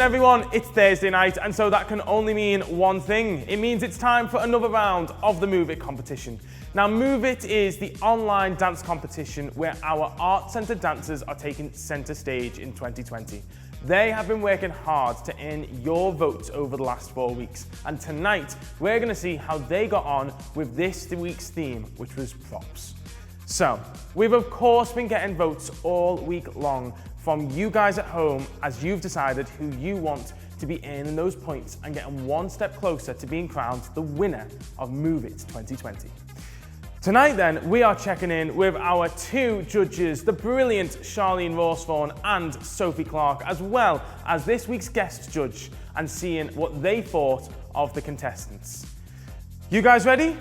everyone, it's Thursday night, and so that can only mean one thing. It means it's time for another round of the Move It competition. Now, Move It is the online dance competition where our art-centred dancers are taking centre stage in 2020. They have been working hard to earn your votes over the last 4 weeks, and tonight we're going to see how they got on with this week's theme, which was props. So, we've of course been getting votes all week long from you guys at home as you've decided who you want to be earning those points and getting one step closer to being crowned the winner of Move It 2020. Tonight then, we are checking in with our two judges, the brilliant Charlene Rawsthorne and Sophie Clark, as well as this week's guest judge, and seeing what they thought of the contestants. You guys ready?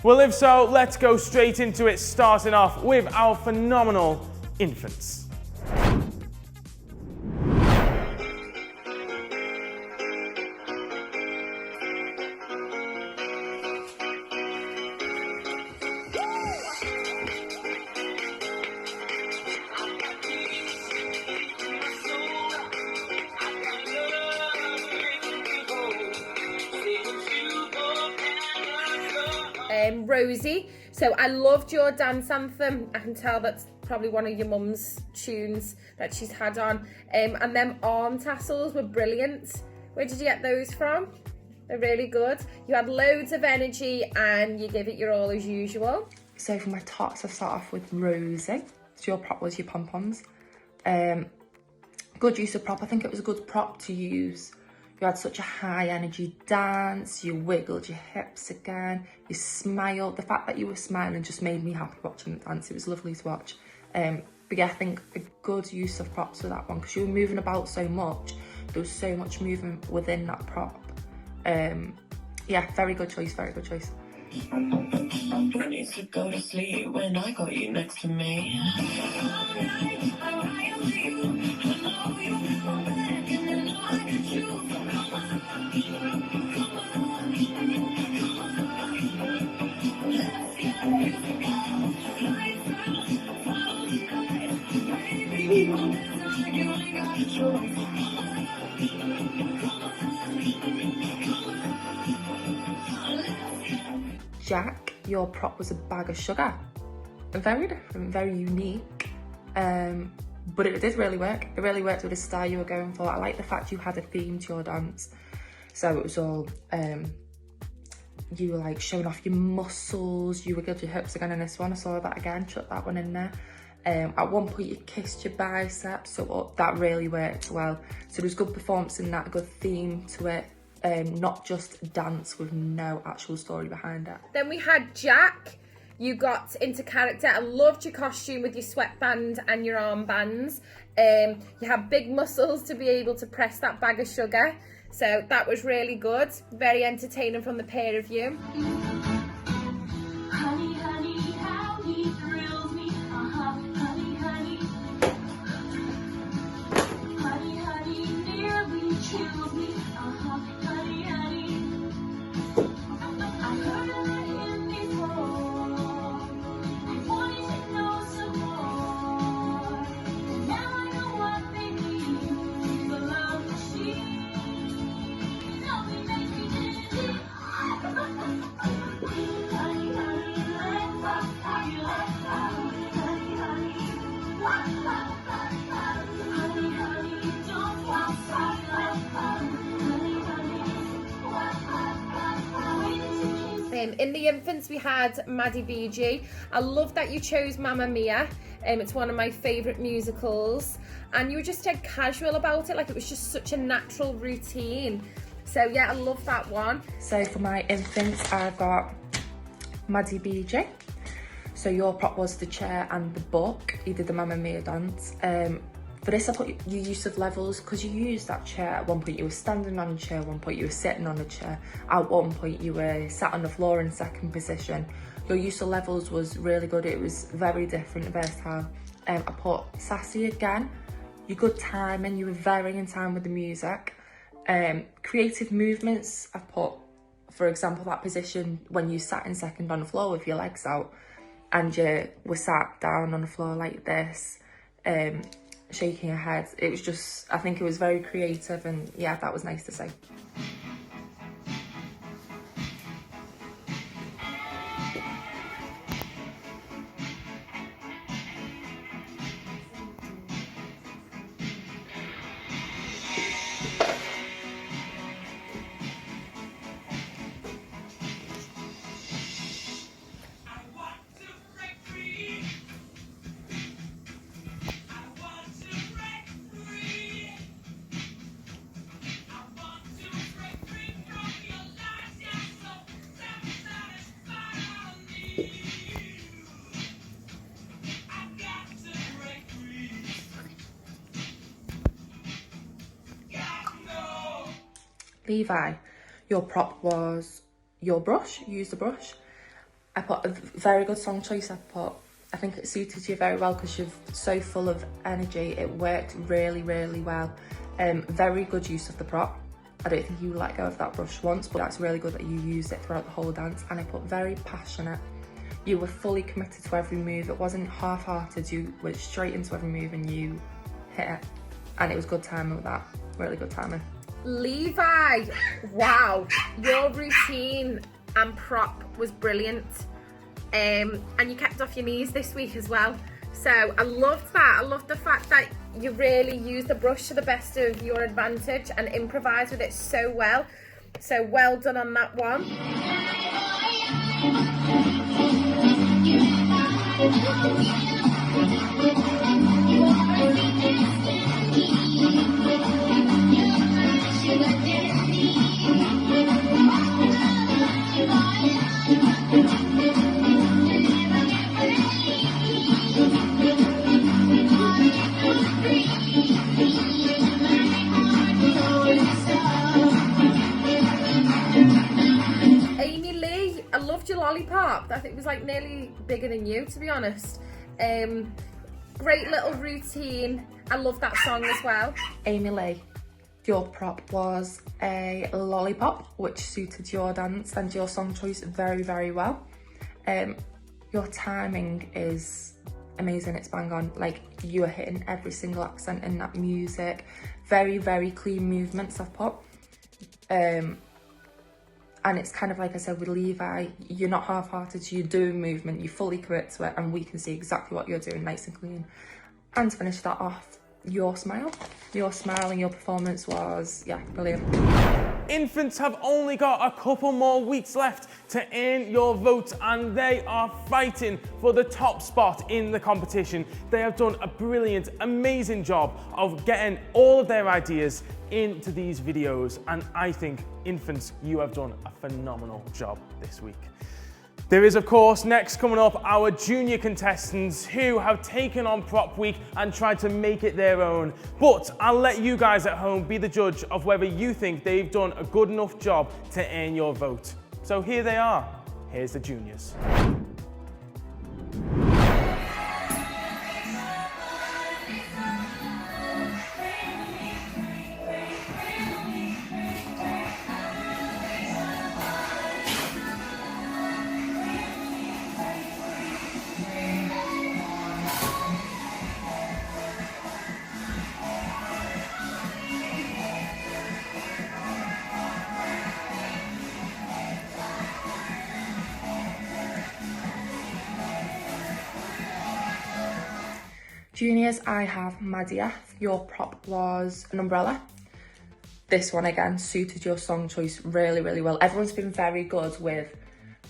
Well, if so, let's go straight into it, starting off with our phenomenal infants. Rosie. So I loved your dance anthem. I can tell that's probably one of your mum's tunes that she's had on. And them arm tassels were brilliant. Where did you get those from? They're really good. You had loads of energy and you gave it your all as usual. So for my tots, I start off with Rosie. So your prop was your pom-poms. Good use of prop. I think it was a good prop to use. You had such a high energy dance, you wiggled your hips again, you smiled. The fact that you were smiling just made me happy watching the dance. It was lovely to watch. But yeah, I think a good use of props for that one because you were moving about so much. There was so much movement within that prop. Yeah, very good choice, very good choice. I need to go to sleep when I got you next to me. Jack, your prop was a bag of sugar. Very different, very unique, but it did really work. It really worked with the style you were going for. I like the fact you had a theme to your dance. So it was all, you were like showing off your muscles, you wiggled your hips again in this one. I saw that again, chuck that one in there. At one point you kissed your biceps, so that really worked well. So there was good performance in that, a good theme to it. Not just dance with no actual story behind it. Then we had Jack. You got into character. I loved your costume with your sweatband and your armbands. You had big muscles to be able to press that bag of sugar. So that was really good. Very entertaining from the pair of you. Honey, honey, how he thrills me. Honey, honey. Honey, honey, nearly kills me. Honey, honey. I've heard of him before. I wanted to know some more. Now I know what they mean. The love machine. Only makes me dizzy. Honey, honey, let's rock. Honey, let's rock. Honey, honey. Honey, honey, don't stop. Let's rock. Honey, honey. In the infants, we had Maddie BG. I love that you chose Mamma Mia. It's one of my favourite musicals. And you were just dead casual about it, like it was just such a natural routine. So yeah, I love that one. So for my infants, I've got Maddie BJ. So your prop was the chair and the book. You did the Mamma Mia dance. For this, I put your use of levels because you used that chair. At one point you were standing on a chair, at one point you were sitting on a chair. At one point you were sat on the floor in second position. Your use of levels was really good. It was very different, versatile. I put sassy again. Your good timing, you were very in time with the music. Creative movements, I put, for example, that position when you sat in second on the floor with your legs out and you were sat down on the floor like this. shaking your head. It was just, I think it was very creative, and yeah, that was nice to see. Levi, your prop was your brush. You used a brush. I put a very good song choice. I think it suited you very well because you're so full of energy. It worked really, really well. Very good use of the prop. I don't think you let go of that brush once, but that's really good that you used it throughout the whole dance. And I put very passionate. You were fully committed to every move. It wasn't half-hearted. You went straight into every move and you hit it. And it was good timing with that. Really good timing. Levi, wow, your routine and prop was brilliant. And you kept off your knees this week as well. So I loved that. I loved the fact that you really used the brush to the best of your advantage and improvised with it so well. So well done on that one. Amy Lee, I loved your lollipop. I think it was like nearly bigger than you, to be honest. Great little routine. I love that song as well. Amy Lee, your prop was a lollipop, which suited your dance and your song choice very, very well. Your timing is amazing. It's bang on. Like, you are hitting every single accent in that music. Very, very clean movements I've put. And it's kind of like I said with Levi, you're not half-hearted, you're doing movement, you fully commit to it, and we can see exactly what you're doing, nice and clean. And to finish that off, your smile and your performance was, yeah, brilliant. Infants have only got a couple more weeks left to earn your vote, and they are fighting for the top spot in the competition. They have done a brilliant, amazing job of getting all of their ideas into these videos, and I think, Infants, you have done a phenomenal job this week. There is, of course, next coming up, our junior contestants who have taken on Prop Week and tried to make it their own. But I'll let you guys at home be the judge of whether you think they've done a good enough job to earn your vote. So here they are. Here's the juniors. Juniors, I have Maddie F. Your prop was an umbrella. This one again suited your song choice really, really well. Everyone's been very good with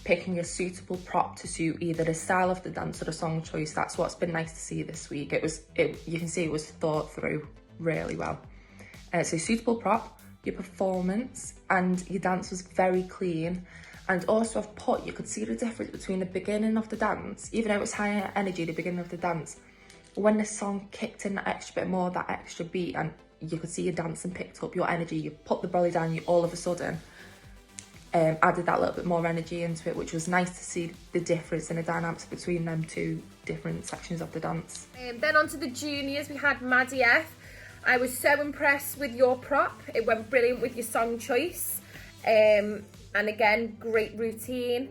picking a suitable prop to suit either the style of the dance or the song choice. That's what's been nice to see this week. You can see it was thought through really well. So suitable prop, your performance and your dance was very clean. And also I've put, you could see the difference between the beginning of the dance, even though it was higher energy, the beginning of the dance, when the song kicked in that extra bit more, that extra beat, and you could see your dancing picked up your energy, you put the belly down, you all of a sudden added that little bit more energy into it, which was nice to see the difference in the dynamics between them two different sections of the dance. Then on to the juniors, we had Maddie F. I was so impressed with your prop. It went brilliant with your song choice. And again, great routine.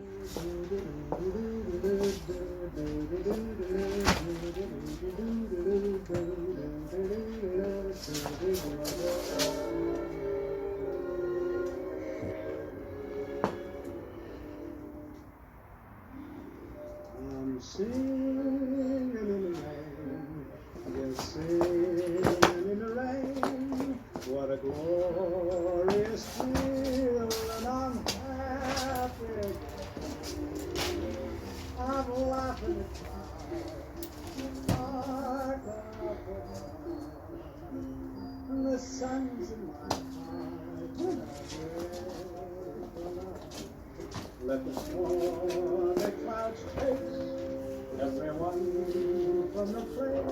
Let the stormy clouds chase everyone from the flame.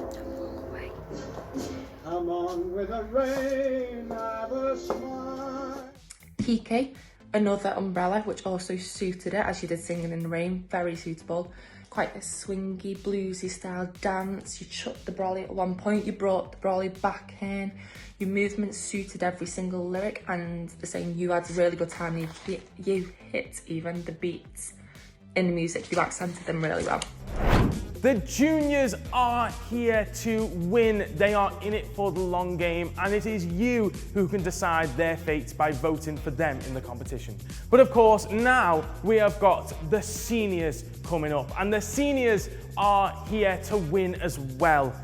Come on with the rain, have a smile. Kiki, another umbrella, which also suited it as she did Singing in the Rain, very suitable. Quite a swingy, bluesy style dance. You chucked the brolly at one point, you brought the brolly back in. Your movements suited every single lyric, and the same, you had a really good time. You hit even the beats in the music, you accented them really well. The juniors are here to win. They are in it for the long game, and it is you who can decide their fate by voting for them in the competition. But of course, now we have got the seniors coming up, and the seniors are here to win as well.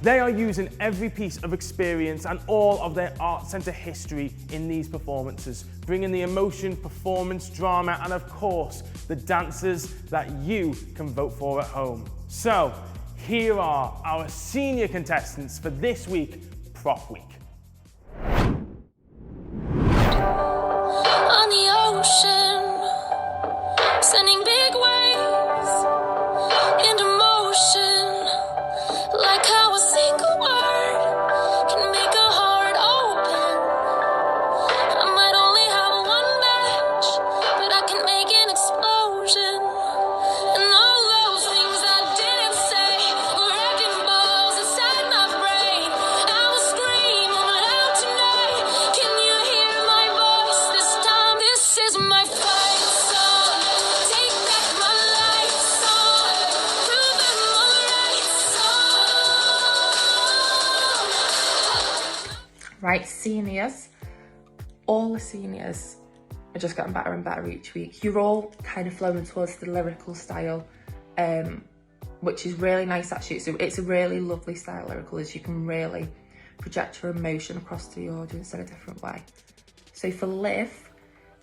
They are using every piece of experience and all of their Arts Centre history in these performances, bringing the emotion, performance, drama, and of course, the dancers that you can vote for at home. So, here are our senior contestants for this week, Prop Week. On the ocean, sending big waves into motion, like how a single word can make a heart open. I might only have one match, but I can make an explosion. And all those things I didn't say were wrecking balls inside my brain. I will scream out tonight. Can you hear my voice this time? This is my fight song. Take back my life song. Prove I'm alright song. Right, seniors, all the seniors are just getting better and better each week. You're all kind of flowing towards the lyrical style, which is really nice actually. So it's a really lovely style, lyrical, as you can really project your emotion across to the audience in a different way. So for Liv,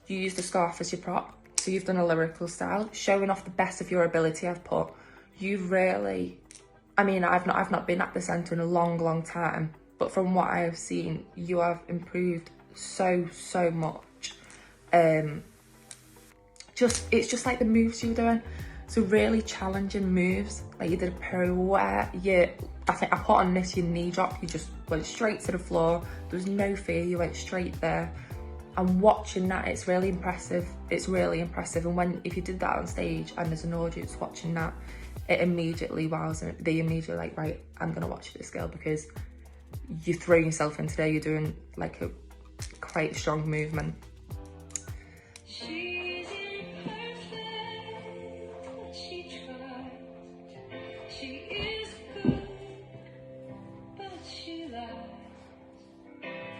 you used a scarf as your prop. So you've done a lyrical style, showing off the best of your ability. I've put, you've really, I mean, I've not been at the centre in a long time, but from what I have seen, you have improved so much. It's just like the moves you were doing. So really challenging moves. Like you did a pirouette. I think I put on this, your knee drop. You just went straight to the floor. There was no fear. You went straight there. And watching that, it's really impressive. It's really impressive. And if you did that on stage and there's an audience watching that, it immediately wows them. They immediately like, right, I'm gonna watch this girl because you're throwing yourself into there. You're doing like a quite strong movement. She's imperfect, but she tries. She is good, but she lies.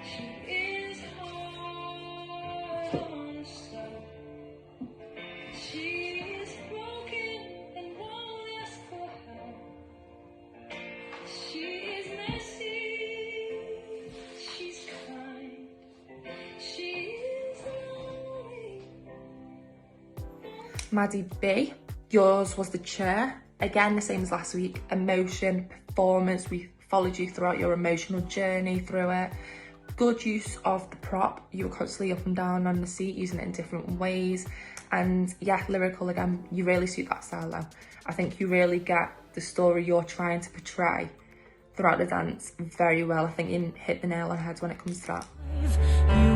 She is hard on herself. She is broken and won't ask for help. She is messy, she's kind. She is lonely. Maddie B, yours was the chair. Again, the same as last week. Emotion, performance. We followed you throughout your emotional journey through it. Good use of the prop. You were constantly up and down on the seat, using it in different ways. And yeah, lyrical again. You really suit that style though. I think you really get the story you're trying to portray throughout the dance very well. I think you hit the nail on the head when it comes to that. You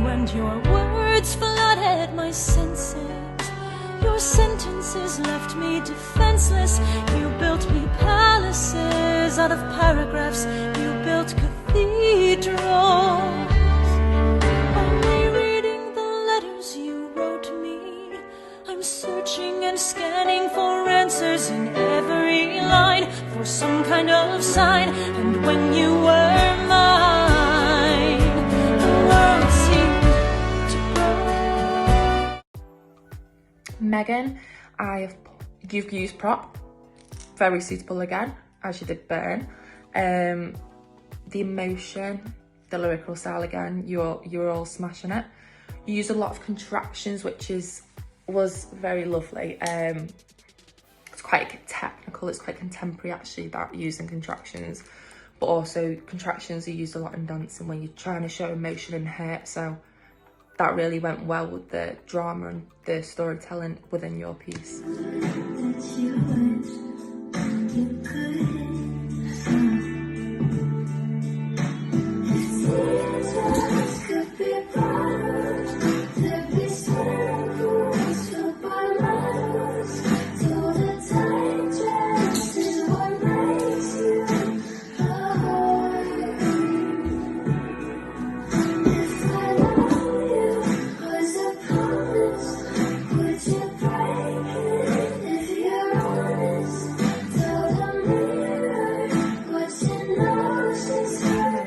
and your words flooded my senses. Your sentences left me defenseless. You built me palaces out of paragraphs. You built cathedrals. Only reading the letters you wrote me. I'm searching and scanning for answers in every line, for some kind of sign. And when you were mine, the world seemed to grow. Megan, you've used prop, very suitable again, as you did Burn. The emotion, the lyrical style again, you're all smashing it. You use a lot of contractions, which was very lovely. It's quite technical, it's quite contemporary actually, that using contractions, but also contractions are used a lot in dancing when you're trying to show emotion and hurt, so that really went well with the drama and the storytelling within your piece.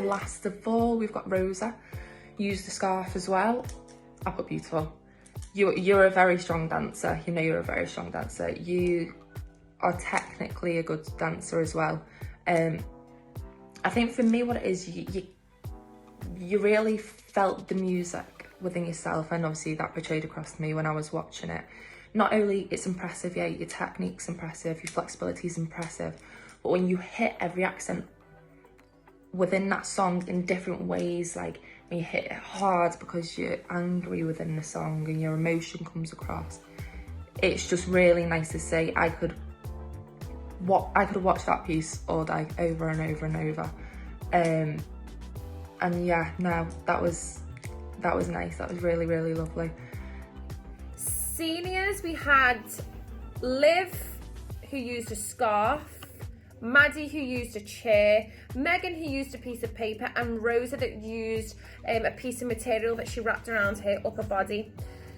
Last of all, we've got Rosa. Use the scarf as well. I put beautiful. You're a very strong dancer. You know you're a very strong dancer. You are technically a good dancer as well. I think for me what it is, you really felt the music within yourself, and obviously that portrayed across to me when I was watching it. Not only it's impressive, yeah, your technique's impressive, your flexibility is impressive, but when you hit every accent within that song in different ways, like when you hit it hard because you're angry within the song and your emotion comes across, it's just really nice to see. I could have watched that piece all day, over and over and over. And yeah, no, that was nice. That was really, really lovely. Seniors, we had Liv, who used a scarf, Maddie, who used a chair, Megan, who used a piece of paper, and Rosa, that used a piece of material that she wrapped around her upper body.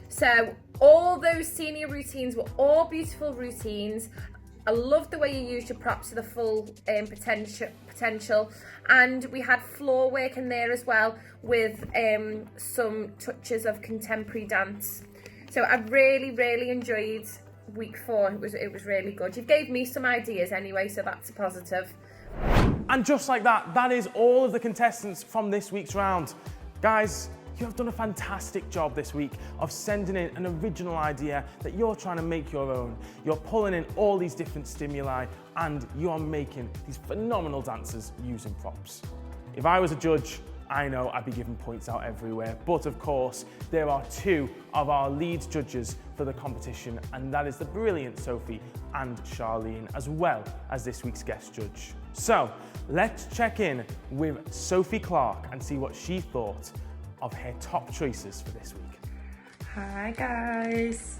So all those senior routines were all beautiful routines. I loved the way you used your props to the full potential, and we had floor work in there as well with some touches of contemporary dance. So I really, really enjoyed week 4. It was really good. You've gave me some ideas anyway, so that's a positive. And just like that, that is all of the contestants from this week's round. Guys, you have done a fantastic job this week of sending in an original idea that you're trying to make your own. You're pulling in all these different stimuli and you're making these phenomenal dancers using props. If I was a judge, I know I'd be giving points out everywhere, but of course, there are 2 of our lead judges for the competition, and that is the brilliant Sophie and Charlene, as well as this week's guest judge. So let's check in with Sophie Clark and see what she thought of her top choices for this week. Hi guys,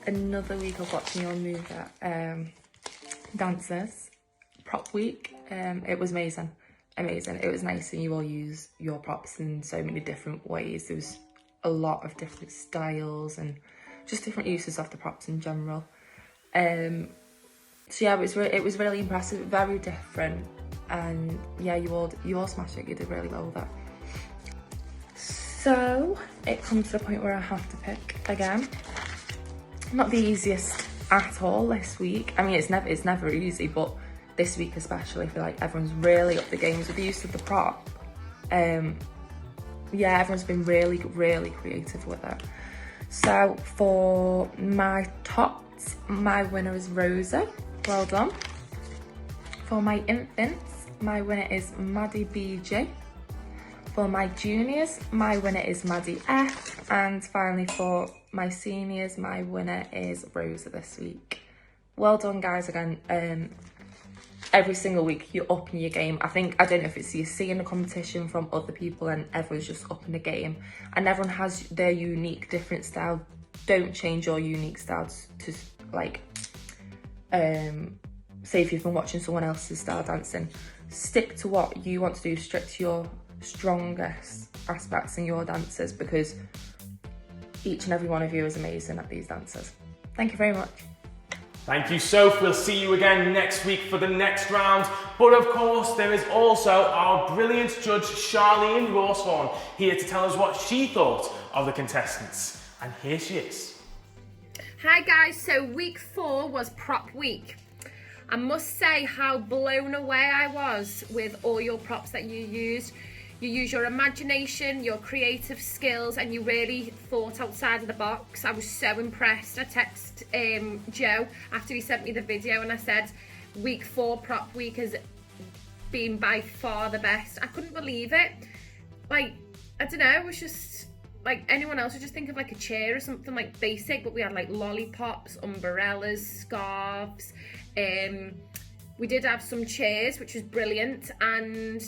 another week of watching your movie dancers prop week. It was amazing. It was nice seeing you all use your props in so many different ways. There was a lot of different styles and just different uses of the props in general. So yeah, it was really impressive, very different, and yeah, you all smashed it. You did really well with that. So it comes to the point where I have to pick again. Not the easiest at all this week. I mean, it's never easy, but this week especially, I feel like everyone's really up the games with the use of the prop. Yeah, everyone's been really, really creative with it. So for my tops, my winner is Rosa. Well done. For my infants, my winner is Maddie BJ. For my juniors, my winner is Maddie F. And finally for my seniors, my winner is Rosa this week. Well done guys again. Every single week you're upping your game. I don't know if it's you're seeing the competition from other people and everyone's just upping the game, and everyone has their unique different style. Don't change your unique styles to like say if you've been watching someone else's style dancing. Stick to what you want to do, stick to your strongest aspects in your dances, because each and every one of you is amazing at these dances. Thank you very much. Thank you, Soph. We'll see you again next week for the next round. But of course, there is also our brilliant judge, Charlene Rawshorn, here to tell us what she thought of the contestants. And here she is. Hi guys, so week 4 was prop week. I must say how blown away I was with all your props that you used. You use your imagination, your creative skills, and you really thought outside of the box. I was so impressed. I texted Joe after he sent me the video and I said, week 4 prop week has been by far the best. I couldn't believe it. Like, I don't know, it was just like anyone else would just think of like a chair or something like basic, but we had like lollipops, umbrellas, scarves. We did have some chairs, which was brilliant, and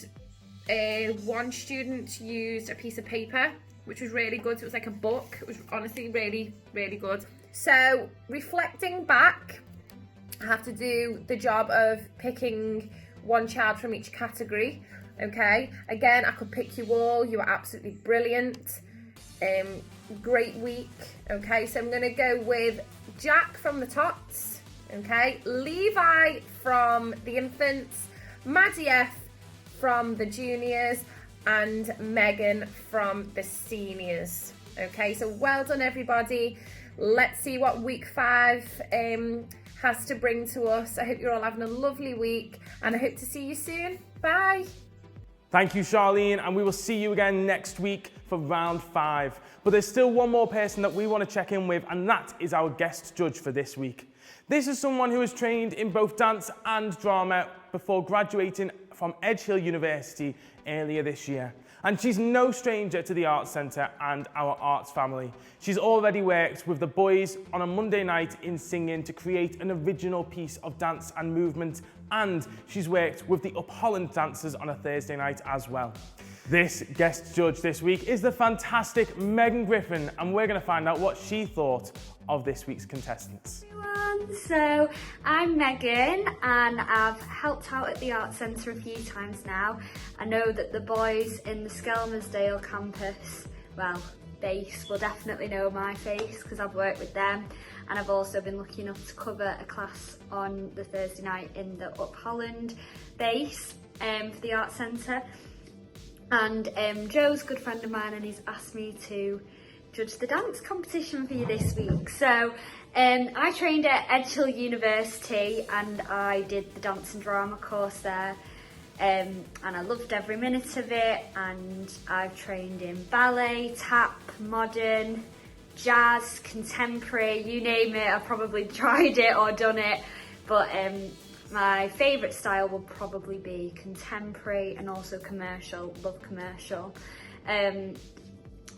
one student used a piece of paper, which was really good. So it was like a book. It was honestly really, really good. So reflecting back, I have to do the job of picking one child from each category. Okay, again, I could pick you all. You were absolutely brilliant. Great week. Okay, so I'm gonna go with Jack from the tots. Okay, Levi from the infants, Maddie F from the juniors, and Megan from the seniors. Okay, so well done everybody. Let's see what week 5 has to bring to us. I hope you're all having a lovely week, and I hope to see you soon. Bye. Thank you, Charlene, and we will see you again next week for round 5. But there's still one more person that we want to check in with, and that is our guest judge for this week. This is someone who has trained in both dance and drama before graduating from Edge Hill University earlier this year. And she's no stranger to the Arts Centre and our arts family. She's already worked with the boys on a Monday night in singing to create an original piece of dance and movement, and she's worked with the Up Holland dancers on a Thursday night as well. This guest judge this week is the fantastic Megan Griffin, and we're going to find out what she thought of this week's contestants. So I'm Megan, and I've helped out at the Arts Centre a few times now. I know that the boys in the Skelmersdale campus, well, base, will definitely know my face because I've worked with them, and I've also been lucky enough to cover a class on the Thursday night in the Up Holland base for the Arts Centre. And Joe's a good friend of mine, and he's asked me to judge the dance competition for you this week. So I trained at Edge Hill University, and I did the dance and drama course there, and I loved every minute of it. And I've trained in ballet, tap, modern, jazz, contemporary, you name it, I've probably tried it or done it. But my favourite style will probably be contemporary and also commercial. Love commercial. So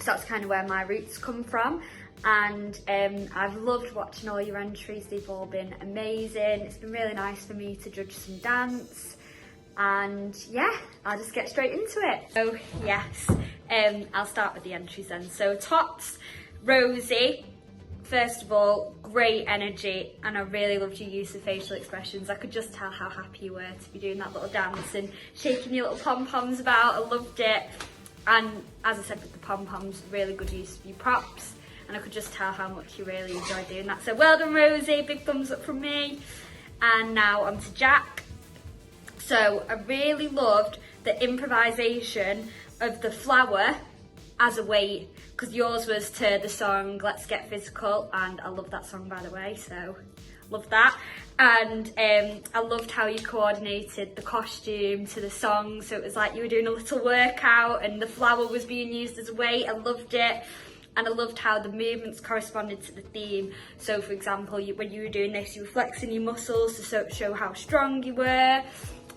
that's kind of where my roots come from. And I've loved watching all your entries. They've all been amazing. It's been really nice for me to judge some dance. And yeah, I'll just get straight into it. So yes, I'll start with the entries then. So tots, Rosie. First of all, great energy, and I really loved your use of facial expressions. I could just tell how happy you were to be doing that little dance and shaking your little pom-poms about. I loved it. And as I said with the pom-poms, really good use of your props, and I could just tell how much you really enjoyed doing that. So well done, Rosie, big thumbs up from me. And now on to Jack. So I really loved the improvisation of the flower as a weight, because yours was to the song Let's Get Physical, and I love that song, by the way, so love that. And I loved how you coordinated the costume to the song, so it was like you were doing a little workout and the flower was being used as a weight. I loved it. And I loved how the movements corresponded to the theme. So for example, when you were doing this, you were flexing your muscles to show how strong you were.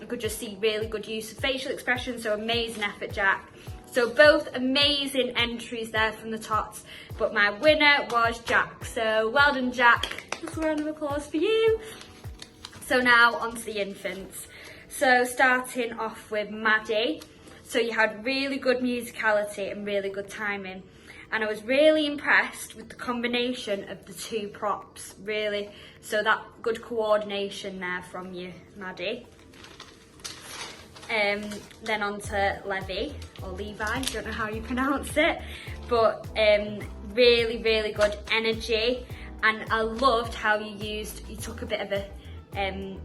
I could just see really good use of facial expression, so amazing effort, Jack. So both amazing entries there from the tots, but my winner was Jack. So well done, Jack. Just a round of applause for you. So now on to the infants. So starting off with Maddie. So you had really good musicality and really good timing. And I was really impressed with the combination of the two props, really. So that good coordination there from you, Maddie. Then on to Levi, or Levi, don't know how you pronounce it, but really, really good energy. And I loved how you took a bit of a,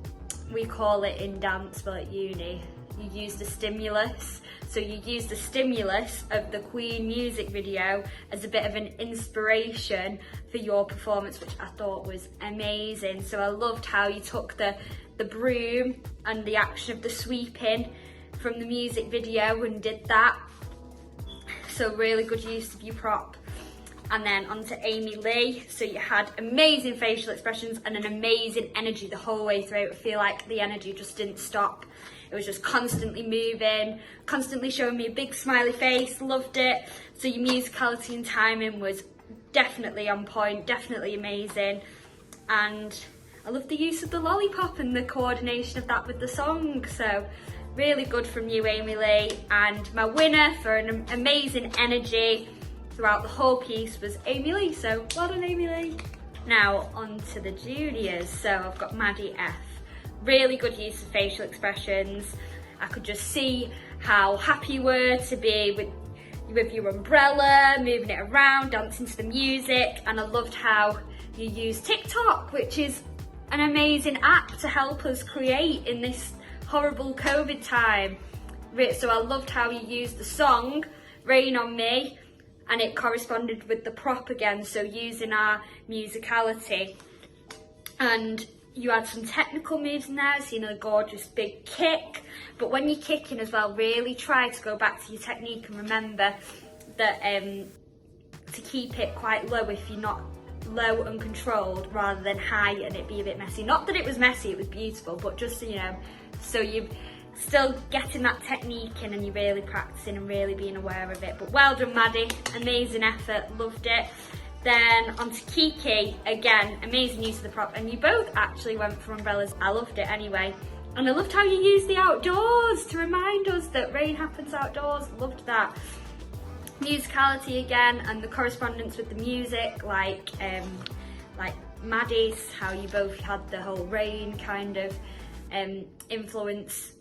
we call it in dance, but at uni, you used a stimulus. So you used the stimulus of the Queen music video as a bit of an inspiration for your performance, which I thought was amazing. So I loved how you took the broom and the action of the sweeping from the music video and did that. So really good use of your prop. And then on to Amy Lee. So you had amazing facial expressions and an amazing energy the whole way through. I feel like the energy just didn't stop. It was just constantly moving, constantly showing me a big smiley face, loved it. So your musicality and timing was definitely on point, definitely amazing. And I love the use of the lollipop and the coordination of that with the song. So really good from you, Amy Lee. And my winner for an amazing energy throughout the whole piece was Amy Lee. So well done, Amy Lee. Now on to the juniors. So I've got Maddie F. Really good use of facial expressions. I could just see how happy you were to be with your umbrella, moving it around, dancing to the music. And I loved how you used TikTok, which is an amazing app to help us create in this horrible COVID time. So I loved how you used the song Rain on Me, and it corresponded with the prop again, so using our musicality. And you had some technical moves in there, so you know, a gorgeous big kick. But when you're kicking as well, really try to go back to your technique and remember that to keep it quite low if you're not low and controlled, rather than high and it be a bit messy. Not that it was messy, it was beautiful, but just so you know, so you're still getting that technique in and you're really practicing and really being aware of it. But well done, Maddie, amazing effort, loved it. Then on to Kiki, again, amazing use of the prop, and you both actually went for umbrellas. I loved it anyway. And I loved how you used the outdoors to remind us that rain happens outdoors, loved that. Musicality again, and the correspondence with the music, like Maddie's, how you both had the whole rain kind of influence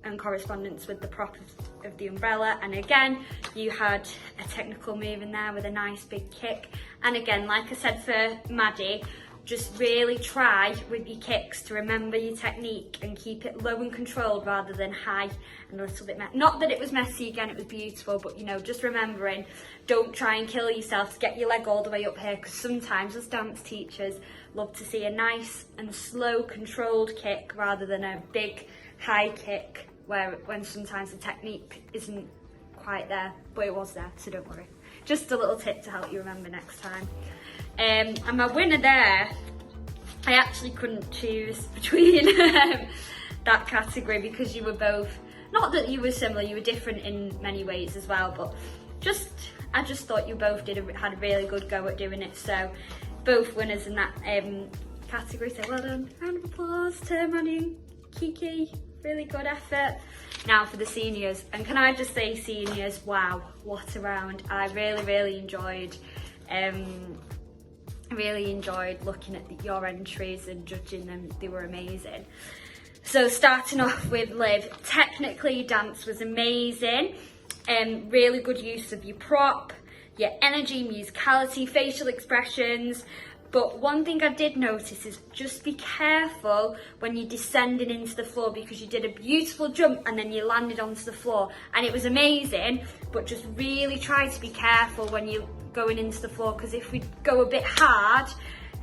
and correspondence with the prop of the umbrella. And again, you had a technical move in there with a nice big kick. And again, like I said for Maddie, just really try with your kicks to remember your technique and keep it low and controlled rather than high and a little bit messy. Not that it was messy, again, it was beautiful, but you know, just remembering, don't try and kill yourself to get your leg all the way up here, because sometimes as dance teachers love to see a nice and slow controlled kick rather than a big high kick when sometimes the technique isn't quite there, but it was there, so don't worry. Just a little tip to help you remember next time. And my winner there, I actually couldn't choose between that category, because you were both, not that you were similar, you were different in many ways as well, but I just thought you both had a really good go at doing it. So both winners in that category, so well done. Round of applause to Maddie and Kiki, really good effort. Now for the seniors, and can I just say, seniors, wow, what a round. I really enjoyed looking at your entries and judging them. They were amazing. So starting off with Liv, technically dance was amazing, really good use of your prop, your energy, musicality, facial expressions. But one thing I did notice is just be careful when you're descending into the floor, because you did a beautiful jump and then you landed onto the floor and it was amazing, but just really try to be careful when you're going into the floor, because if we go a bit hard,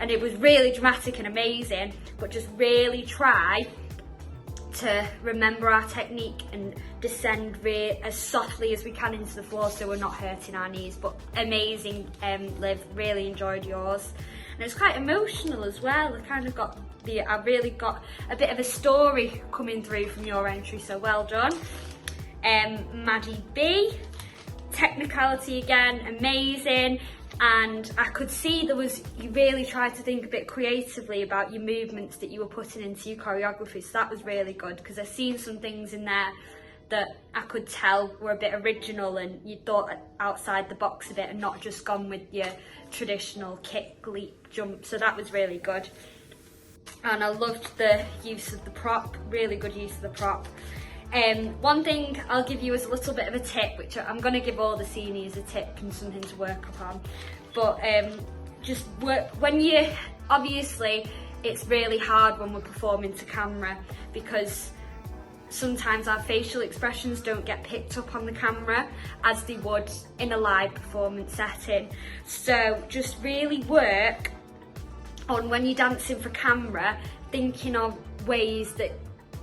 and it was really dramatic and amazing, but just really try to remember our technique and descend as softly as we can into the floor so we're not hurting our knees. But amazing, Liv, really enjoyed yours. And it was quite emotional as well. I really got a bit of a story coming through from your entry, so well done. Maddie B, technicality again, amazing. And I could see you really tried to think a bit creatively about your movements that you were putting into your choreography, so that was really good, because I've seen some things in there that I could tell were a bit original and you thought outside the box a bit and not just gone with your traditional kick, leap, jump, so that was really good. And I loved the use of the prop, really good use of the prop. One thing I'll give you as a little bit of a tip, which I'm going to give all the seniors a tip and something to work upon, but just work when obviously it's really hard when we're performing to camera, because sometimes our facial expressions don't get picked up on the camera as they would in a live performance setting. So just really work on, when you're dancing for camera, thinking of ways that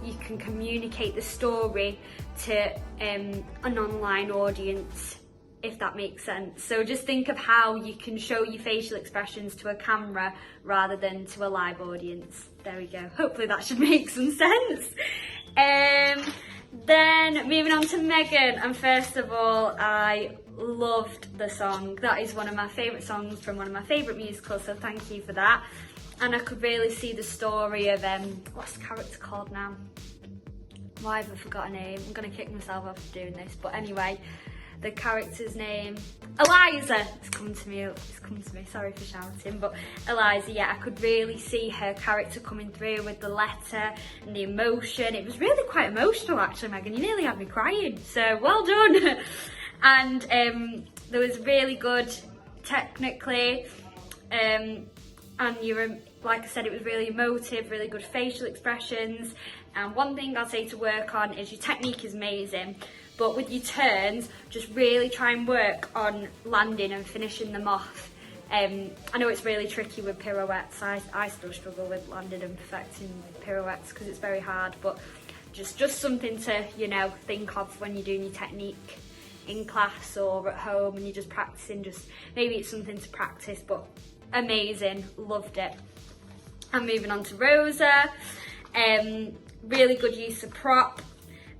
you can communicate the story to an online audience, if that makes sense. So just think of how you can show your facial expressions to a camera rather than to a live audience. There we go. Hopefully that should make some sense. Then moving on to Megan, and first of all, I loved the song. That is one of my favourite songs from one of my favourite musicals, so thank you for that. And I could really see the story of, what's the character called now? Why have I forgot a name? I'm gonna kick myself off for doing this, but anyway, the character's name, Eliza. It's come to me, sorry for shouting, but Eliza, yeah, I could really see her character coming through with the letter and the emotion. It was really quite emotional actually, Megan, you nearly had me crying, so well done. And there was really good technically, and you were, like I said, it was really emotive, really good facial expressions. And one thing I'll say to work on is your technique is amazing, but with your turns, just really try and work on landing and finishing them off. I know it's really tricky with pirouettes. I still struggle with landing and perfecting pirouettes because it's very hard, but just something to, you know, think of when you're doing your technique in class or at home and you're just practicing. Just maybe it's something to practice, but amazing, loved it. And moving on to Rosa, really good use of prop,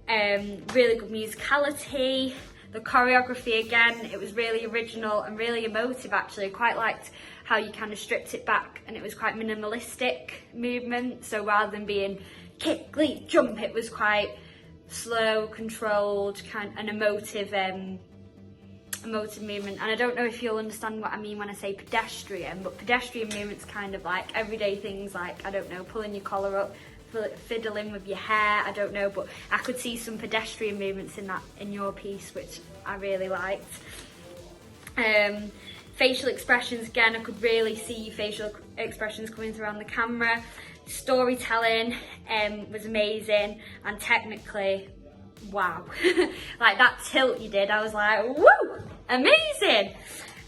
really good musicality. The choreography again, it was really original and really emotive actually. I quite liked how you kind of stripped it back and it was quite minimalistic movement. So rather than being kick, leap, jump, it was quite slow, controlled, kind of an emotive movement. And I don't know if you'll understand what I mean when I say pedestrian, but pedestrian movements kind of like everyday things like, I don't know, pulling your collar up, fiddling with your hair, I don't know, but I could see some pedestrian movements in your piece, which I really liked. Facial expressions, again, I could really see facial expressions coming through on the camera. Storytelling was amazing, and technically, wow. Like that tilt you did, I was like, woo, amazing.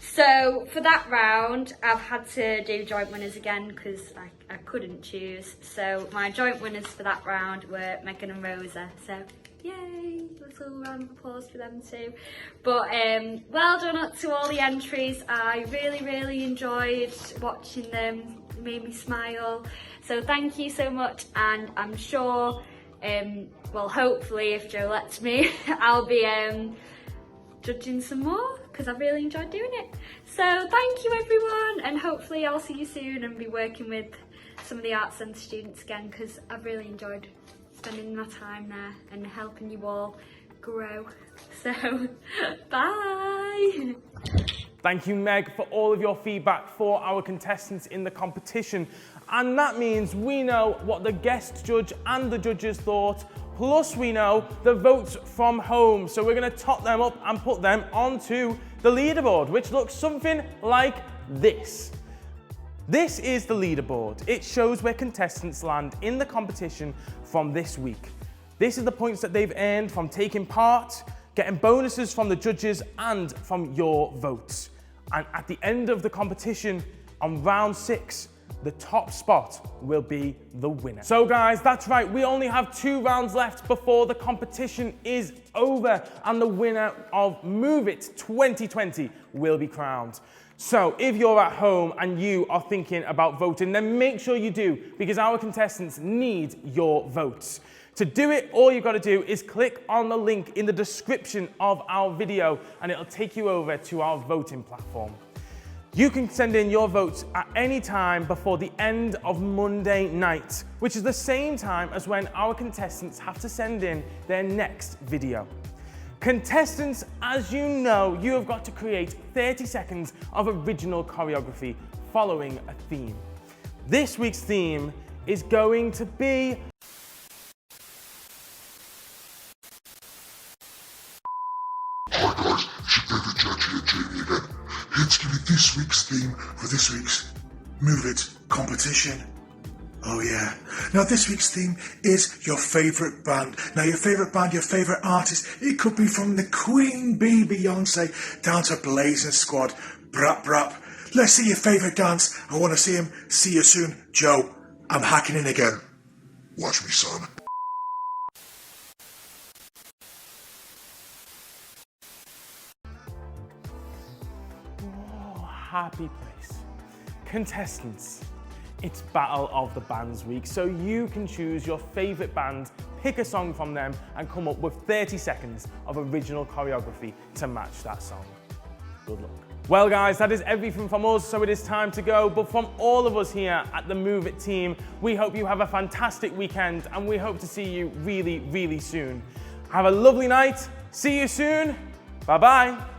So for that round, I've had to do joint winners again because I couldn't choose. So my joint winners for that round were Megan and Rosa. So yay, little round of applause for them too. But well done to all the entries. I really enjoyed watching them. It made me smile. So thank you so much, and I'm sure, well hopefully if Joe lets me, I'll be judging some more because I've really enjoyed doing it. So thank you everyone, and hopefully I'll see you soon and be working with some of the Arts Centre students again because I've really enjoyed spending my time there and helping you all grow. So bye. Thank you, Meg, for all of your feedback for our contestants in the competition. And that means we know what the guest judge and the judges thought, plus we know the votes from home. So we're going to top them up and put them onto the leaderboard, which looks something like this. This is the leaderboard. It shows where contestants land in the competition from this week. This is the points that they've earned from taking part, getting bonuses from the judges and from your votes. And at the end of the competition on round 6, the top spot will be the winner. So guys, that's right, we only have 2 rounds left before the competition is over and the winner of Move It 2020 will be crowned. So if you're at home and you are thinking about voting, then make sure you do, because our contestants need your votes. To do it, all you've got to do is click on the link in the description of our video and it'll take you over to our voting platform. You can send in your votes at any time before the end of Monday night, which is the same time as when our contestants have to send in their next video. Contestants, as you know, you have got to create 30 seconds of original choreography following a theme. This week's theme is going to be Hi guys, it's your favourite judge here, Jamie again. Here to give you this week's theme for this week's Move It competition. Oh yeah. Now this week's theme is your favourite band. Now your favourite band, your favourite artist, it could be from the Queen Bee Beyonce down to Blazing Squad. Brap brap. Let's see your favourite dance. I want to see him. See you soon. Joe, I'm hacking in again. Watch me, son. happy place. Contestants, it's Battle of the Bands week, so you can choose your favourite band pick a song from them and come up with 30 seconds of original choreography to match that song. Good luck. Well guys, that is everything from us, so it is time to go. But from all of us here at the Move It team, we hope you have a fantastic weekend and we hope to see you really, really soon. Have a lovely night. See you soon. Bye-bye.